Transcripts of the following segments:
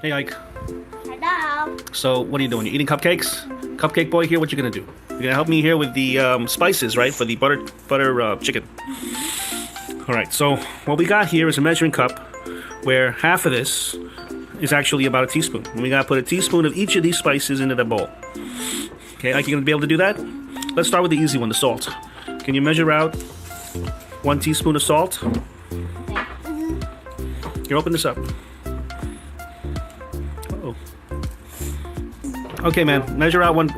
Hey Ike. Hello. So what are you doing? You eating cupcakes? Cupcake boy here, what you gonna do? You're gonna help me here with the spices, right? For the butter chicken. Alright, so what we got here is a measuring cup where half of this is actually about a teaspoon. And we gotta put a teaspoon of each of these spices into the bowl. Okay, Ike, you gonna be able to do that? Let's start with the easy one, the salt. Can you measure out 1 teaspoon of salt? Here, open this up. Uh-oh. Okay, man, measure out one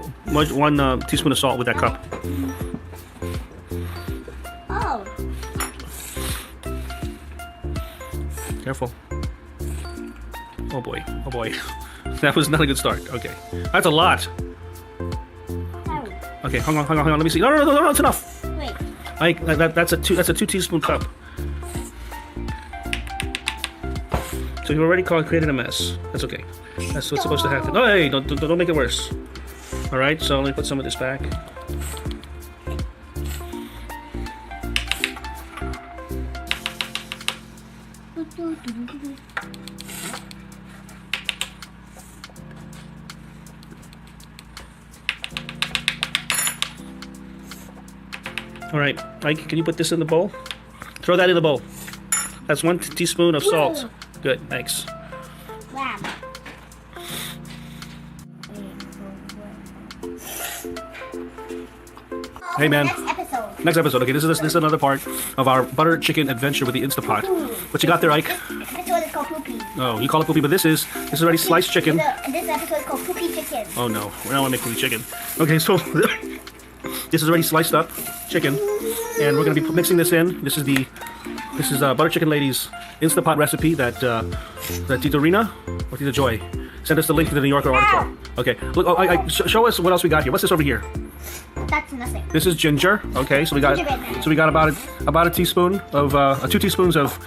teaspoon of salt with that cup. Oh. Careful. Oh boy, oh boy. That was not a good start. Okay, that's a lot. Okay, hang on, let me see. No, it's enough. Wait. Ike, that's a 2 teaspoon cup. So you already created a mess. That's okay. That's what's supposed to happen. Oh, hey, don't make it worse. All right, so let me put some of this back. All right, Ike, can you put this in the bowl? Throw that in the bowl. That's 1 teaspoon of salt. Good, thanks. Wow. Hey, man. Next episode. Okay, this is another part of our butter chicken adventure with the Instapot. What you got there, Ike? This episode is called Poopy. Oh, you call it poopy, but this is already sliced chicken. This episode is called Poopy Chicken. Oh no, we don't want to make poopy chicken. Okay, so this is already sliced up chicken, and we're gonna be mixing this in. This is Butter Chicken Lady's Instapot recipe that Tita Rena or Tita Joy sent us the link to the New Yorker article. Okay, look, show us what else we got here. What's this over here? That's nothing. This is ginger. Okay, so we got about a teaspoon of 2 teaspoons of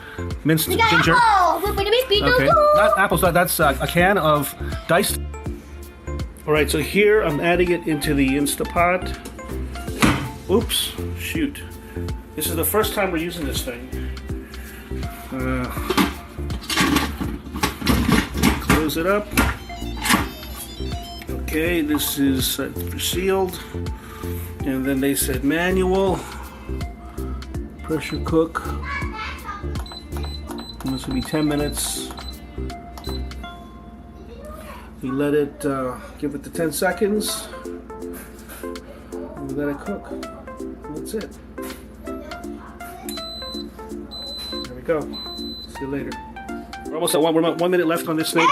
minced ginger. Okay, not apples. That's a can of diced. All right, so here I'm adding it into the Instapot. Oops, shoot. This is the first time we're using this thing. Close it up. Okay, this is sealed. And then they said manual, pressure cook. And this will be 10 minutes. We let it, give it the 10 seconds. And we let it cook. And that's it. There we go. See you later. We're almost at 1 minute left on this thing.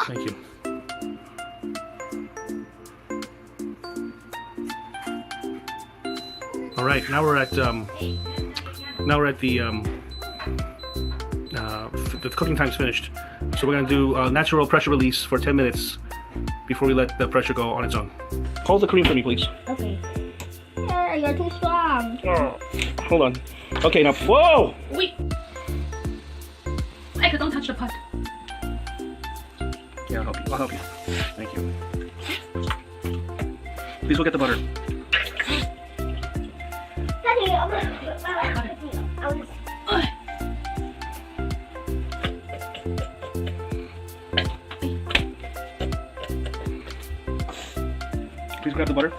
Thank you. All right, now we're at the cooking time's finished. So we're gonna do natural pressure release for 10 minutes before we let the pressure go on its own. Hold the cream for me, please. Okay. You're too strong. Oh, hold on. Okay, now, whoa! Wait. Ike, don't touch the pot. Yeah, I'll help you. Thank you. Please go get the butter. Please grab the butter.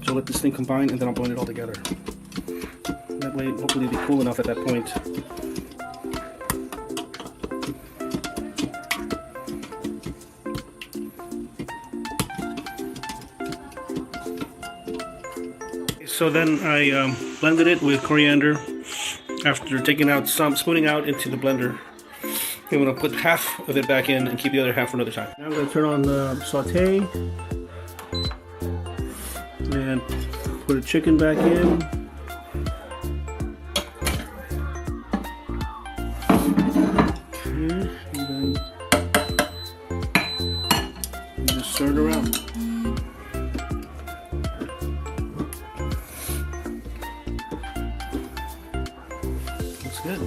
So let this thing combine and then I'll blend it all together. That way, hopefully it'll be cool enough at that point. So then I blended it with coriander after spooning out into the blender. I'm going to put half of it back in and keep the other half for another time. Now I'm going to turn on the saute and put the chicken back in. Okay, and then Stir it around. Looks good.